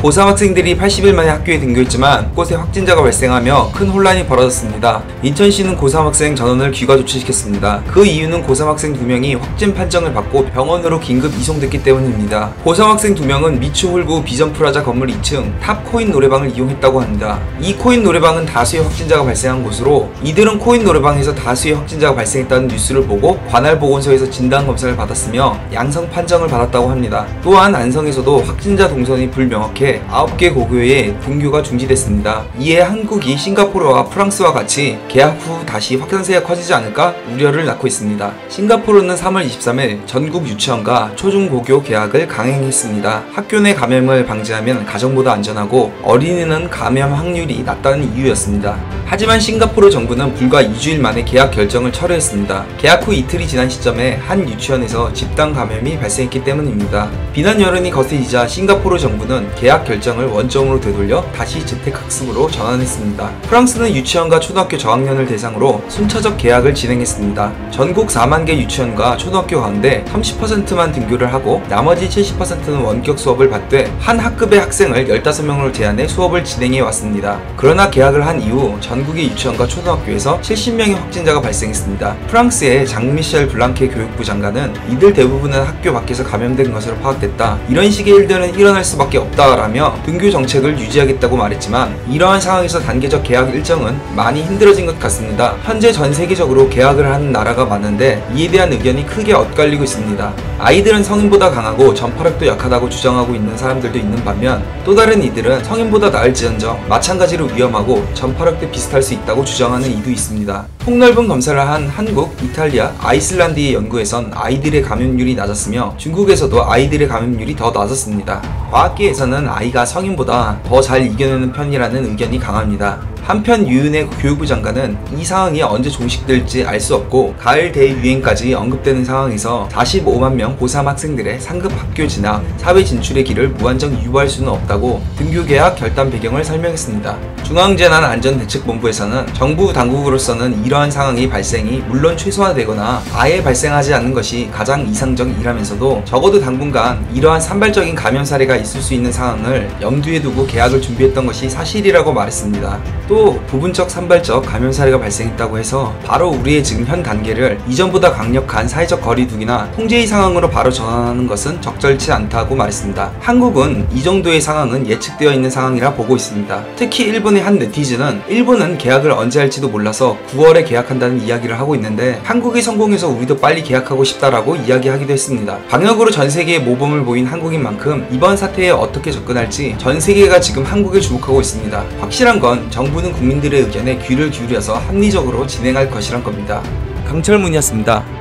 고3 학생들이 80일 만에 학교에 등교했지만 곳에 확진자가 발생하며 큰 혼란이 벌어졌습니다. 인천시는 고3 학생 전원을 귀가 조치시켰습니다. 그 이유는 고3 학생 2명이 확진 판정을 받고 병원으로 긴급 이송됐기 때문입니다. 고3 학생 2명은 미추 홀구 비전프라자 건물 2층 탑 코인 노래방을 이용했다고 합니다. 이 코인 노래방은 다수의 확진자가 발생한 곳으로 이들은 코인 노래방에서 다수의 확진자가 발생했다는 뉴스를 보고 관할보건소에서 진단검사를 받았으며 양성 판정을 받았다고 합니다. 또한 안성에서도 확진자 동선이 불명확해 9개 고교에 등교가 중지됐습니다. 이에 한국이 싱가포르와 프랑스와 같이 개학 후 다시 확산세가 커지지 않을까 우려를 낳고 있습니다. 싱가포르는 3월 23일 전국 유치원과 초중고교 개학을 강행했습니다. 학교 내 감염을 방지하면 가정보다 안전하고 어린이는 감염 확률이 낮다는 이유였습니다. 하지만 싱가포르 정부는 불과 2주일 만에 개학 결정을 철회했습니다. 개학 후 이틀이 지난 시점에 한 유치원에서 집단 감염이 발생했기 때문입니다. 비난 여론이 거세지자 싱가포르 정부는 개학 결정을 원점으로 되돌려 다시 재택학습으로 전환했습니다. 프랑스는 유치원과 초등학교 저학년을 대상으로 순차적 개학을 진행했습니다. 전국 4만 개 유치원과 초등학교 가운데 30%만 등교를 하고 나머지 70%는 원격 수업을 받되 한 학급의 학생을 15명으로 제한해 수업을 진행해 왔습니다. 그러나 개학을 한 이후 전국의 유치원과 초등학교에서 70명의 확진자가 발생했습니다. 프랑스의 장미셸 블랑케 교육부 장관은 이들 대부분은 학교 밖에서 감염된 것으로 파악됐다. 이런 식의 일들은 일어날 수밖에 없다라며 등교 정책을 유지하겠다고 말했지만 이러한 상황에서 단계적 개학 일정은 많이 힘들어진 것 같습니다. 현재 전 세계적으로 개학을 하는 나라가 많은데 이에 대한 의견이 크게 엇갈리고 있습니다. 아이들은 성인보다 강하고 전파력도 약하다고 주장하고 있는 사람들도 있는 반면 또 다른 이들은 성인보다 나을지언정 마찬가지로 위험하고 전파력도 비슷할 수 있다고 주장하는 이도 있습니다. 폭넓은 검사를 한 한국, 이탈리아, 아이슬란드의 연구에선 아이들의 감염률이 낮았으며 중국에서도 아이들의 감염률이 더 낮았습니다. 과학계에서는 아이가 성인보다 더 잘 이겨내는 편이라는 의견이 강합니다. 한편 유은혜 교육부 장관은 이 상황이 언제 종식될지 알 수 없고 가을 대유행까지 언급되는 상황에서 45만 명 고3 학생들의 상급 학교 진학, 사회 진출의 길을 무한정 유보할 수는 없다고 등교 개학 결단 배경을 설명했습니다. 중앙재난안전대책본부에서는 정부 당국으로서는 이러한 상황의 발생이 물론 최소화되거나 아예 발생하지 않는 것이 가장 이상적이라면서도 적어도 당분간 이러한 산발적인 감염 사례가 있을 수 있는 상황을 염두에 두고 개학을 준비했던 것이 사실이라고 말했습니다. 또 부분적 산발적 감염 사례가 발생했다고 해서 바로 우리의 지금 현 단계를 이전보다 강력한 사회적 거리두기나 통제의 상황으로 바로 전환하는 것은 적절치 않다고 말했습니다. 한국은 이 정도의 상황은 예측되어 있는 상황이라 보고 있습니다. 특히 일본의 한 네티즌은 일본은 개학을 언제 할지도 몰라서 9월에 개학한다는 이야기를 하고 있는데 한국이 성공해서 우리도 빨리 개학하고 싶다라고 이야기하기도 했습니다. 방역으로 전 세계에 모범을 보인 한국인 만큼 이번 사태에 어떻게 접근할지 전 세계가 지금 한국에 주목하고 있습니다. 확실한 건 정부는 국민들의 의견에 귀를 기울여서 합리적으로 진행할 것이란 겁니다. 강철문이었습니다.